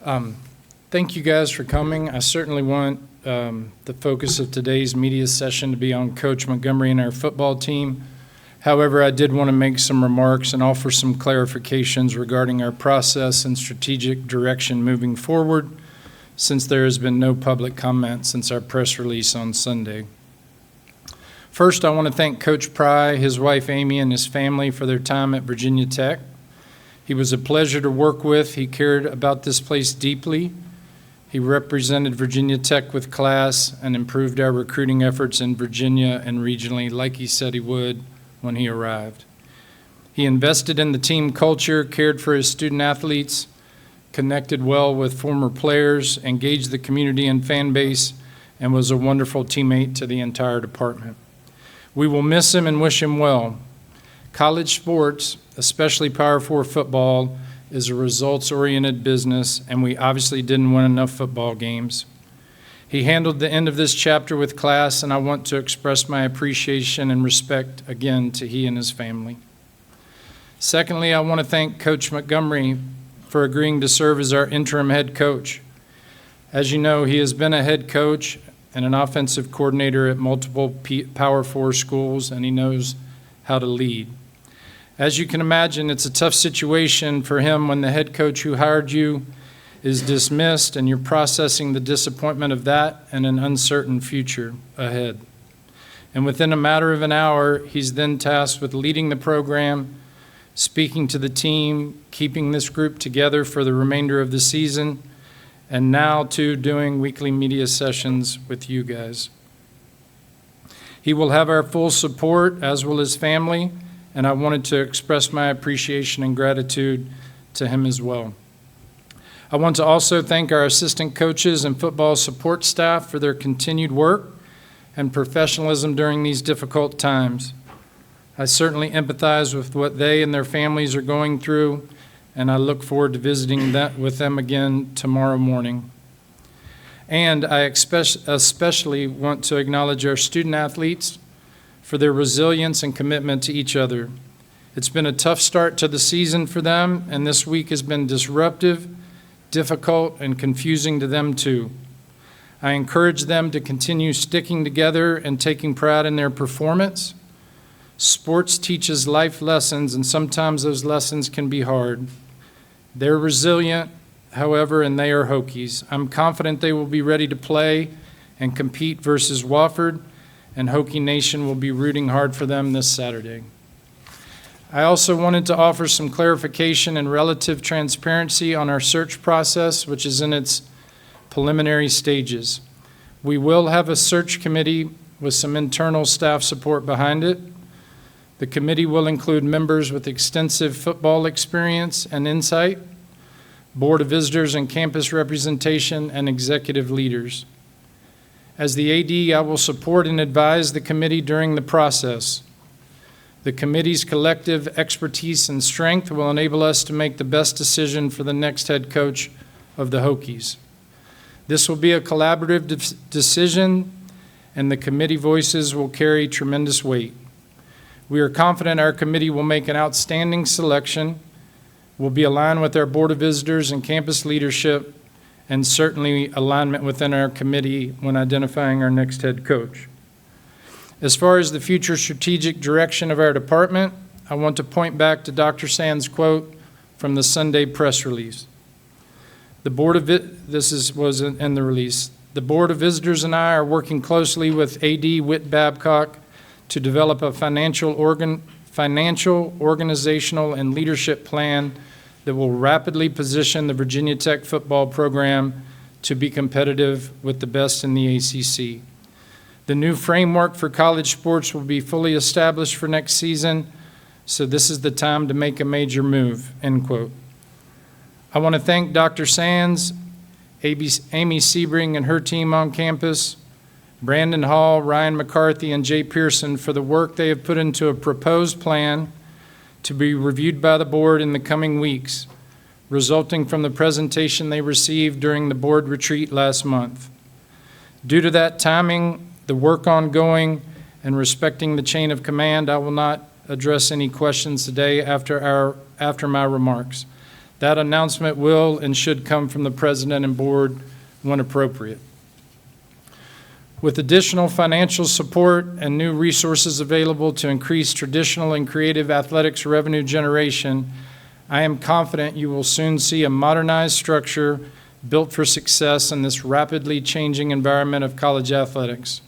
Thank you guys for coming. I certainly want the focus of today's media session to be on Coach Montgomery and our football team. However, I did want to make some remarks and offer some clarifications regarding our process and strategic direction moving forward, since there has been no public comment since our press release on Sunday. First, I want to thank Coach Pry, his wife Amy, and his family for their time at Virginia Tech. He was a pleasure to work with. He cared about this place deeply. He represented Virginia Tech with class and improved our recruiting efforts in Virginia and regionally, like he said he would when he arrived. He invested in the team culture, cared for his student athletes, connected well with former players, engaged the community and fan base, and was a wonderful teammate to the entire department. We will miss him and wish him well. College sports, especially Power 4 football, is a results-oriented business, and we obviously didn't win enough football games. He handled the end of this chapter with class, and I want to express my appreciation and respect again to he and his family. Secondly, I want to thank Coach Montgomery for agreeing to serve as our interim head coach. As you know, he has been a head coach and an offensive coordinator at multiple Power 4 schools, and he knows how to lead. As you can imagine, it's a tough situation for him when the head coach who hired you is dismissed and you're processing the disappointment of that and an uncertain future ahead. And within a matter of an hour, he's then tasked with leading the program, speaking to the team, keeping this group together for the remainder of the season, and now too doing weekly media sessions with you guys. He will have our full support, as will his family, and I wanted to express my appreciation and gratitude to him as well. I want to also thank our assistant coaches and football support staff for their continued work and professionalism during these difficult times. I certainly empathize with what they and their families are going through, and I look forward to visiting with them again tomorrow morning. And I especially want to acknowledge our student athletes for their resilience and commitment to each other. It's been a tough start to the season for them, and this week has been disruptive, difficult, and confusing to them too. I encourage them to continue sticking together and taking pride in their performance. Sports teaches life lessons, and sometimes those lessons can be hard. They're resilient, however, and they are Hokies. I'm confident they will be ready to play and compete versus Wofford, and Hokie Nation will be rooting hard for them this Saturday. I also wanted to offer some clarification and relative transparency on our search process, which is in its preliminary stages. We will have a search committee with some internal staff support behind it. The committee will include members with extensive football experience and insight, board of visitors and campus representation, and executive leaders. As the AD, I will support and advise the committee during the process. The committee's collective expertise and strength will enable us to make the best decision for the next head coach of the Hokies. This will be a collaborative decision, and the committee voices will carry tremendous weight. We are confident our committee will make an outstanding selection, will be aligned with our Board of Visitors and campus leadership, and certainly alignment within our committee when identifying our next head coach. As far as the future strategic direction of our department, I want to point back to Dr. Sands' quote from the Sunday press release. Was in the release. The Board of Visitors and I are working closely with AD Whit Babcock to develop a financial, organizational, and leadership plan that will rapidly position the Virginia Tech football program to be competitive with the best in the ACC. The new framework for college sports will be fully established for next season, so this is the time to make a major move, end quote. I want to thank Dr. Sands, Amy Sebring and her team on campus, Brandon Hall, Ryan McCarthy, and Jay Pearson for the work they have put into a proposed plan to be reviewed by the board in the coming weeks, resulting from the presentation they received during the board retreat last month. Due to that timing, the work ongoing, and respecting the chain of command, I will not address any questions today after my remarks. That announcement will and should come from the president and board when appropriate. With additional financial support and new resources available to increase traditional and creative athletics revenue generation, I am confident you will soon see a modernized structure built for success in this rapidly changing environment of college athletics.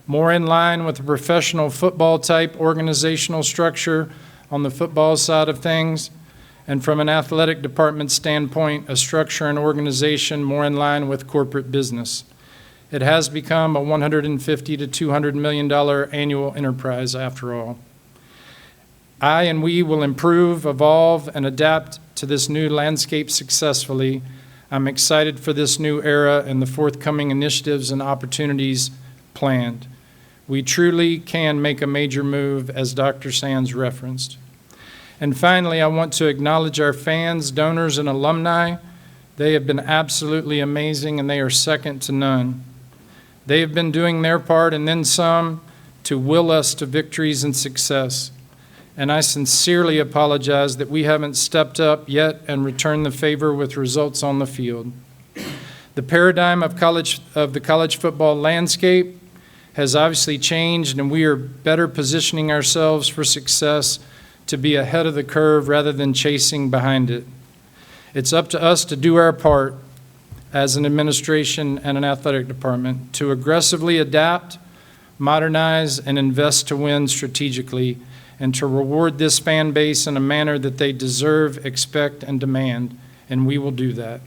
More in line with a professional football type organizational structure on the football side of things, and from an athletic department standpoint, a structure and organization more in line with corporate business. It has become a $150 to $200 million annual enterprise after all. I and we will improve, evolve, and adapt to this new landscape successfully. I'm excited for this new era and the forthcoming initiatives and opportunities planned. We truly can make a major move, as Dr. Sands referenced. And finally, I want to acknowledge our fans, donors, and alumni. They have been absolutely amazing, and they are second to none. They have been doing their part and then some to will us to victories and success. And I sincerely apologize that we haven't stepped up yet and returned the favor with results on the field. The paradigm of the college football landscape has obviously changed, and we are better positioning ourselves for success to be ahead of the curve rather than chasing behind it. It's up to us to do our part as an administration and an athletic department to aggressively adapt, modernize, and invest to win strategically, and to reward this fan base in a manner that they deserve, expect, and demand, and we will do that.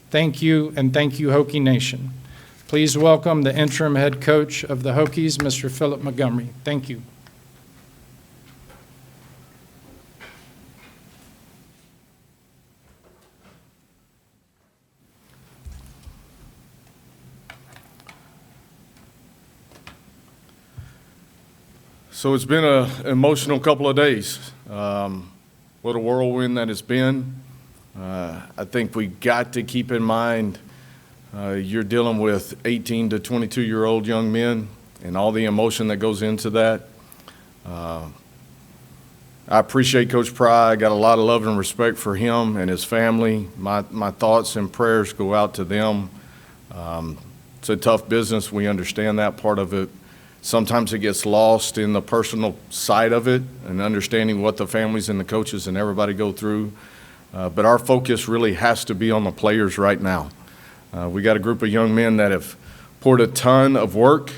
Thank you, and thank you, Hokie Nation. Please welcome the interim head coach of the Hokies, Mr. Phillip Montgomery. Thank you. So it's been an emotional couple of days. What a whirlwind that has been. I think we got to keep in mind you're dealing with 18 to 22-year-old young men and all the emotion that goes into that. I appreciate Coach Pry. I got a lot of love and respect for him and his family. My thoughts and prayers go out to them. It's a tough business. We understand that part of it. Sometimes it gets lost in the personal side of it and understanding what the families and the coaches and everybody go through. But our focus really has to be on the players right now. We got a group of young men that have poured a ton of work.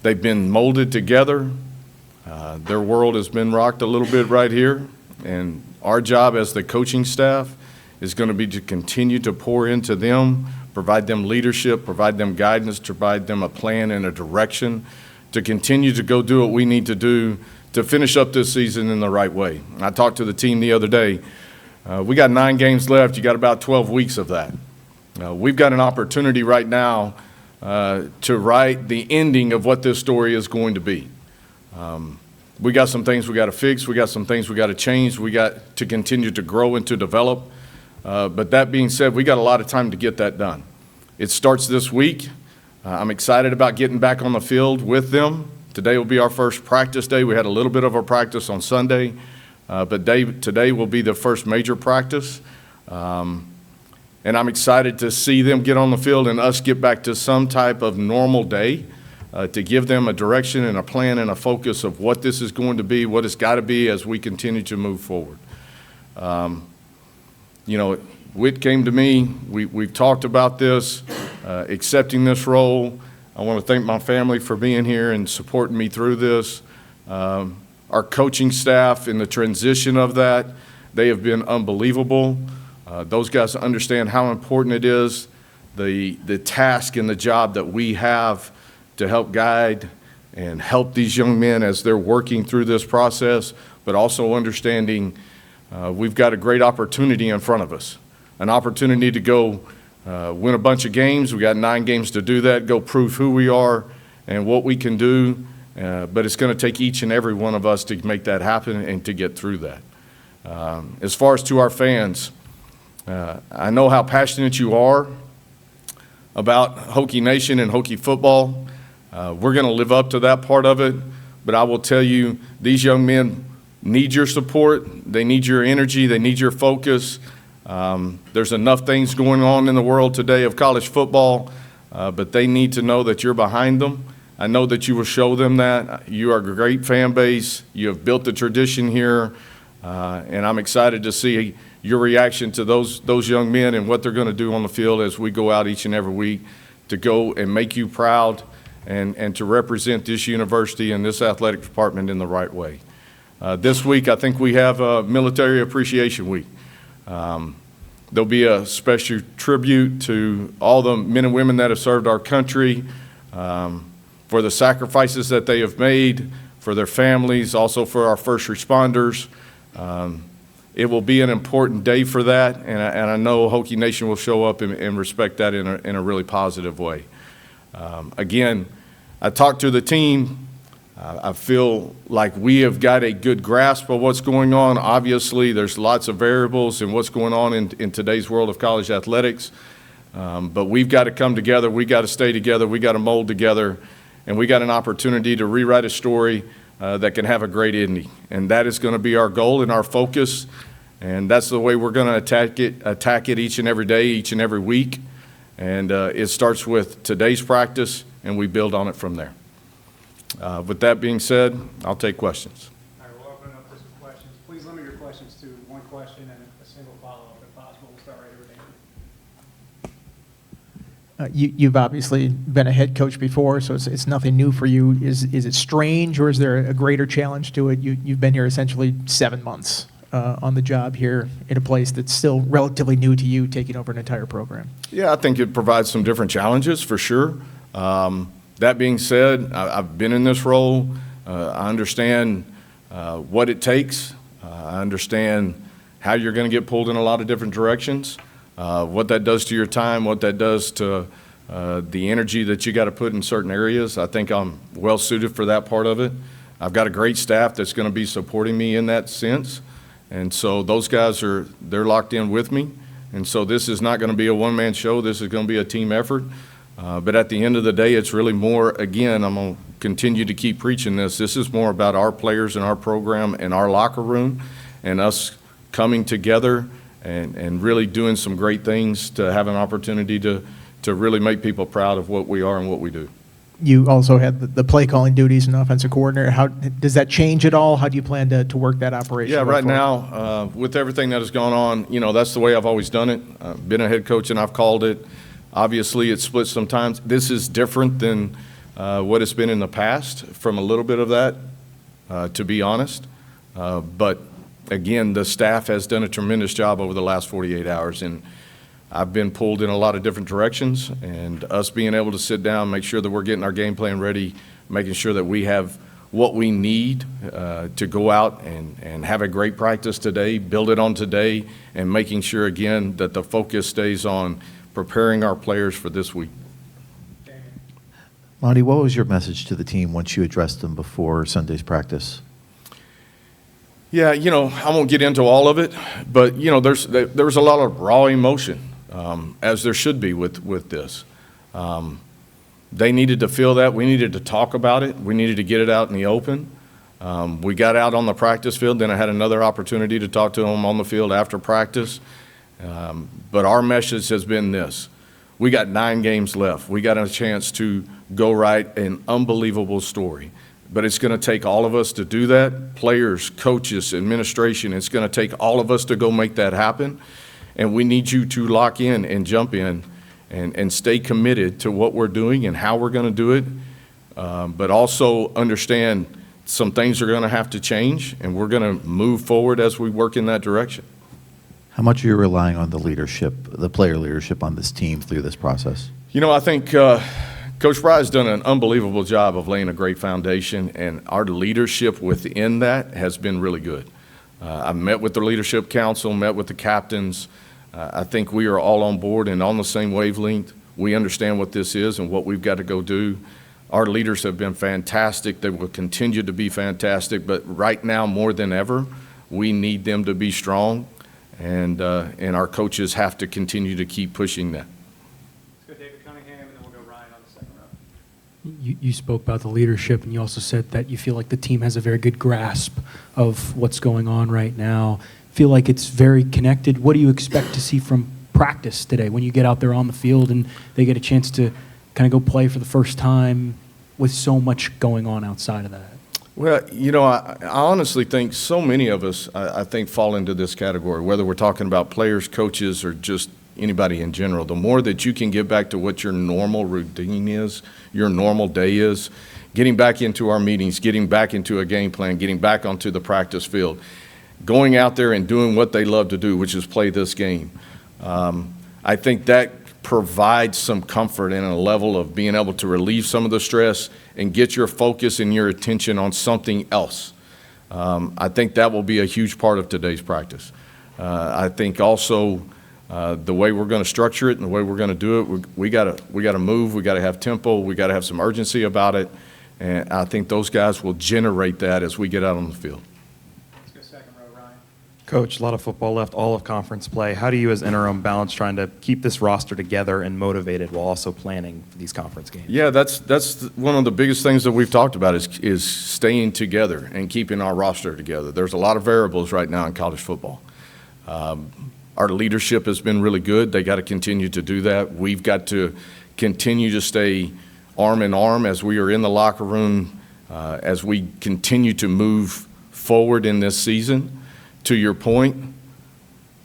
They've been molded together. Their world has been rocked a little bit right here. And our job as the coaching staff is going to be to continue to pour into them, provide them leadership, provide them guidance, provide them a plan and a direction to continue to go do what we need to do to finish up this season in the right way. I talked to the team the other day. We got 9 games left. You got about 12 weeks of that. We've got an opportunity right now to write the ending of what this story is going to be. We got some things we got to fix. We got some things we got to change. We got to continue to grow and to develop. But that being said, we got a lot of time to get that done. It starts this week. I'm excited about getting back on the field with them. Today will be our first practice day. We had a little bit of a practice on Sunday, but today will be the first major practice. And I'm excited to see them get on the field and us get back to some type of normal day to give them a direction and a plan and a focus of what this is going to be, what it's got to be as we continue to move forward. You know, Whit came to me. We've talked about this, accepting this role. I want to thank my family for being here and supporting me through this. Our coaching staff in the transition of that, they have been unbelievable. Those guys understand how important it is, the task and the job that we have to help guide and help these young men as they're working through this process, but also understanding we've got a great opportunity in front of us, an opportunity to go win a bunch of games. We got 9 games to do that, go prove who we are and what we can do, but it's going to take each and every one of us to make that happen and to get through that. As far as to our fans, I know how passionate you are about Hokie Nation and Hokie football. We're going to live up to that part of it, but I will tell you, these young men need your support. They need your energy. They need your focus. There's enough things going on in the world today of college football, but they need to know that you're behind them. I know that you will show them that. You are a great fan base. You have built the tradition here, and I'm excited to see your reaction to those young men and what they're going to do on the field as we go out each and every week to go and make you proud and to represent this university and this athletic department in the right way. This week, I think we have a Military Appreciation Week. There'll be a special tribute to all the men and women that have served our country, for the sacrifices that they have made, for their families, also for our first responders. It will be an important day for that, and I know Hokie Nation will show up and respect that in a really positive way. Again, I talked to the team. I feel like we have got a good grasp of what's going on. Obviously, there's lots of variables in what's going on in today's world of college athletics, but we've got to come together. We've got to stay together. We've got to mold together, and we got an opportunity to rewrite a story that can have a great ending, and that is going to be our goal and our focus, and that's the way we're going to attack it each and every day, each and every week, and it starts with today's practice, and we build on it from there. With that being said, I'll take questions. All right, we'll open it up for some questions. Please limit your questions to one question and a single follow-up if possible. We'll start right over there. You've obviously been a head coach before, so it's nothing new for you. Is it strange, or is there a greater challenge to it? You've been here essentially 7 months on the job here in a place that's still relatively new to you, taking over an entire program. Yeah, I think it provides some different challenges for sure. That being said, I've been in this role. I understand what it takes. I understand how you're going to get pulled in a lot of different directions, what that does to your time, what that does to the energy that you got to put in certain areas. I think I'm well suited for that part of it. I've got a great staff that's going to be supporting me in that sense. And so those guys they're locked in with me. And so this is not going to be a one-man show. This is going to be a team effort. But at the end of the day, it's really more, again, I'm going to continue to keep preaching this. This is more about our players and our program and our locker room and us coming together and really doing some great things to have an opportunity to really make people proud of what we are and what we do. You also had the play calling duties and offensive coordinator. How does that change at all? How do you plan to work that operation? Yeah, right now, with everything that has gone on, that's the way I've always done it. I've been a head coach and I've called it. Obviously, it's split sometimes. This is different than what it's been in the past from a little bit of that, to be honest. But, again, the staff has done a tremendous job over the last 48 hours, and I've been pulled in a lot of different directions, and us being able to sit down, make sure that we're getting our game plan ready, making sure that we have what we need to go out and have a great practice today, build it on today, and making sure, again, that the focus stays on preparing our players for this week. Monty, what was your message to the team once you addressed them before Sunday's practice? Yeah, I won't get into all of it, but, there was a lot of raw emotion, as there should be with this. They needed to feel that. We needed to talk about it. We needed to get it out in the open. We got out on the practice field. Then I had another opportunity to talk to them on the field after practice. But our message has been this. We got 9 games left. We got a chance to go write an unbelievable story. But it's going to take all of us to do that, players, coaches, administration. It's going to take all of us to go make that happen. And we need you to lock in and jump in and stay committed to what we're doing and how we're going to do it. But also understand some things are going to have to change, and we're going to move forward as we work in that direction. How much are you relying on the leadership, the player leadership on this team through this process? I think Coach Pry has done an unbelievable job of laying a great foundation, and our leadership within that has been really good. I've met with the leadership council, met with the captains. I think we are all on board and on the same wavelength. We understand what this is and what we've got to go do. Our leaders have been fantastic. They will continue to be fantastic, but right now more than ever, we need them to be strong. And our coaches have to continue to keep pushing that. Let's go David Cunningham, and then we'll go Ryan on the second row. You spoke about the leadership, and you also said that you feel like the team has a very good grasp of what's going on right now. Feel like it's very connected. What do you expect to see from practice today when you get out there on the field and they get a chance to kind of go play for the first time with so much going on outside of that? Well, I honestly think so many of us, I think, fall into this category, whether we're talking about players, coaches, or just anybody in general. The more that you can get back to what your normal routine is, your normal day is, getting back into our meetings, getting back into a game plan, getting back onto the practice field, going out there and doing what they love to do, which is play this game. I think that provides some comfort and a level of being able to relieve some of the stress and get your focus and your attention on something else. I think that will be a huge part of today's practice. I think also the way we're going to structure it and the way we're going to do it, we got to move, we got to have tempo, we got to have some urgency about it, and I think those guys will generate that as we get out on the field. Let's go second row, Ryan. Coach, a lot of football left, all of conference play. How do you as interim balance trying to keep this roster together and motivated while also planning for these conference games? Yeah, that's one of the biggest things that we've talked about is staying together and keeping our roster together. There's a lot of variables right now in college football. Our leadership has been really good. They got to continue to do that. We've got to continue to stay arm in arm as we are in the locker room, as we continue to move forward in this season. To your point,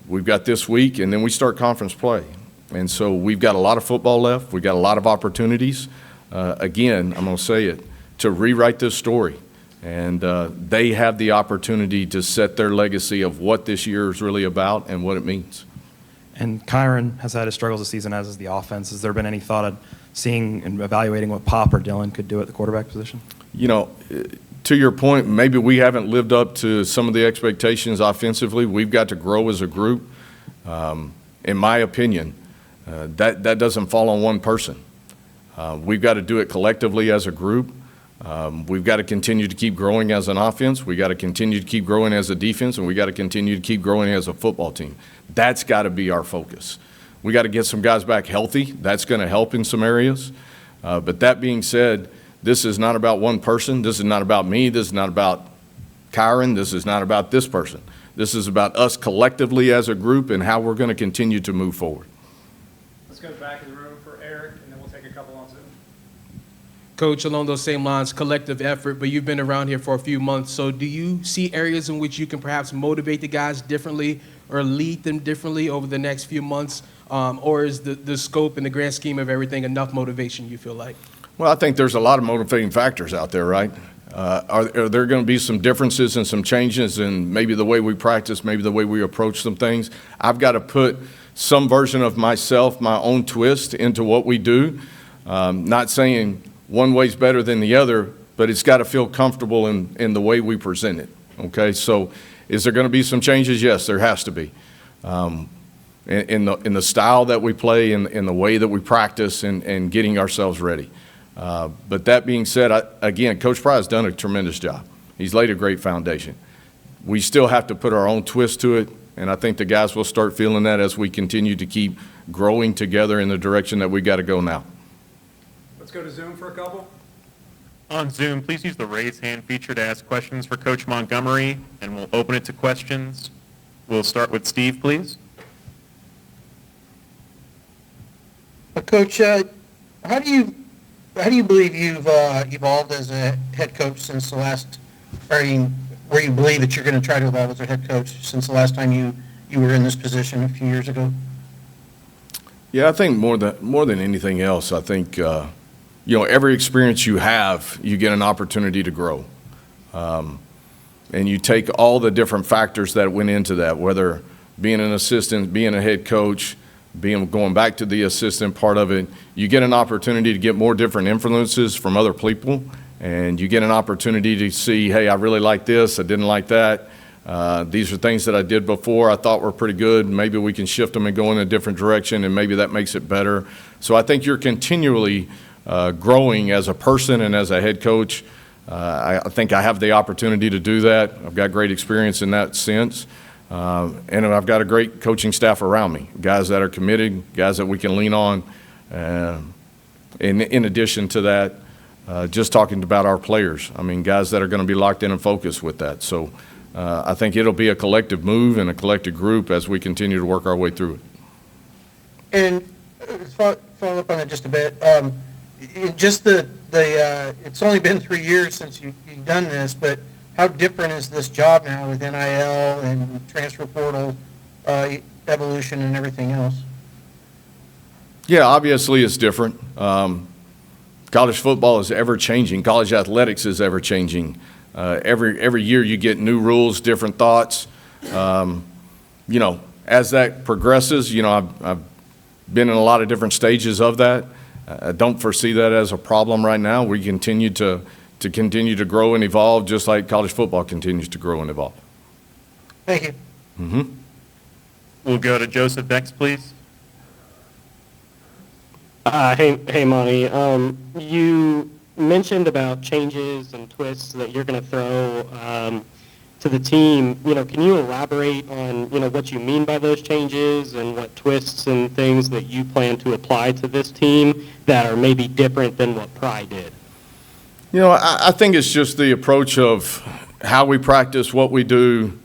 we've got this week, and then we start conference play. And so we've got a lot of football left. We've got a lot of opportunities. Again, I'm going to say it, to rewrite this story. And they have the opportunity to set their legacy of what this year is really about and what it means. And Kyron has had his struggles this season, as has the offense. Has there been any thought of seeing and evaluating what Pop or Dylan could do at the quarterback position? To your point, maybe we haven't lived up to some of the expectations offensively. We've got to grow as a group. In my opinion, that doesn't fall on one person. We've got to do it collectively as a group. We've got to continue to keep growing as an offense. We've got to continue to keep growing as a defense, and we've got to continue to keep growing as a football team. That's got to be our focus. We got to get some guys back healthy. That's going to help in some areas. But that being said, this is not about one person. This is not about me. This is not about Kyron. This is not about this person. This is about us collectively as a group and how we're going to continue to move forward. Let's go back of the room for Eric, and then we'll take a couple on Zoom. Coach, along those same lines, collective effort, but you've been around here for a few months, so do you see areas in which you can perhaps motivate the guys differently or lead them differently over the next few months, or is the scope and the grand scheme of everything enough motivation, you feel like? Well, I think there's a lot of motivating factors out there, right? Are there going to be some differences and some changes in maybe the way we practice, maybe the way we approach some things? I've got to put some version of myself, my own twist into what we do. Not saying one way's better than the other, but it's got to feel comfortable in the way we present it, okay? So is there going to be some changes? Yes, there has to be. In the style that we play, in the way that we practice and getting ourselves ready. But that being said, again, Coach Pry has done a tremendous job. He's laid a great foundation. We still have to put our own twist to it, and I think the guys will start feeling that as we continue to keep growing together in the direction that we got to go now. Let's go to Zoom for a couple. On Zoom, please use the raise hand feature to ask questions for Coach Montgomery, and we'll open it to questions. We'll start with Steve, please. Coach, how do you believe you've evolved as a head coach since the last, where you believe that you're going to try to evolve as a head coach since the last time you were in this position a few years ago? Yeah, I think more than anything else, I think every experience you have, you get an opportunity to grow, and you take all the different factors that went into that, whether being an assistant, being a head coach, going back to the assistant part of it, you get an opportunity to get more different influences from other people, and you get an opportunity to see, hey, I really like this, I didn't like that. These are things that I did before I thought were pretty good. Maybe we can shift them and go in a different direction, and maybe that makes it better. So I think you're continually growing as a person and as a head coach. I think I have the opportunity to do that. I've got great experience in that sense. And I've got a great coaching staff around me, guys that are committed, guys that we can lean on. In addition to that, just talking about our players. I mean, guys that are going to be locked in and focused with that. So I think it'll be a collective move and a collective group as we continue to work our way through it. And follow up on that just a bit. It's only been 3 years since you've done this, but how different is this job now with NIL and transfer portal evolution and everything else? Yeah, obviously it's different. College football is ever changing. College athletics is ever changing. Every year you get new rules, different thoughts. As that progresses, I've been in a lot of different stages of that. I don't foresee that as a problem right now. We continue to grow and evolve just like college football continues to grow and evolve. Thank you. Mm-hmm. We'll go to Joseph next, please. Hey, Monty. You mentioned about changes and twists that you're going to throw to the team. Can you elaborate on, what you mean by those changes and what twists and things that you plan to apply to this team that are maybe different than what Pry did? I think it's just the approach of how we practice, what we do,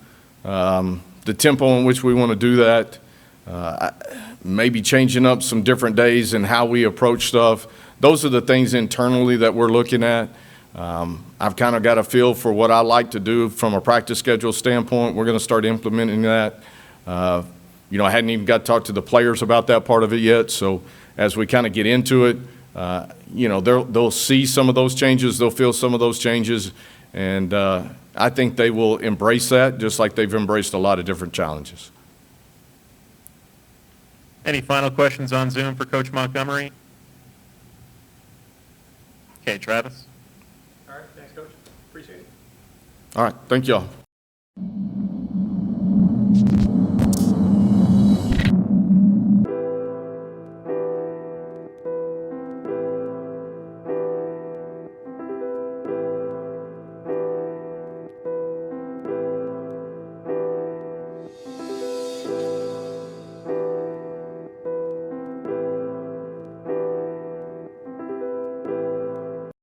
the tempo in which we want to do that, maybe changing up some different days and how we approach stuff. Those are the things internally that we're looking at. I've kind of got a feel for what I like to do from a practice schedule standpoint. We're going to start implementing that. I hadn't even got to talk to the players about that part of it yet. So as we kind of get into it, they'll see some of those changes. They'll feel some of those changes. And I think they will embrace that just like they've embraced a lot of different challenges. Any final questions on Zoom for Coach Montgomery? Okay, Travis. All right, thanks, Coach. Appreciate it. All right, thank y'all.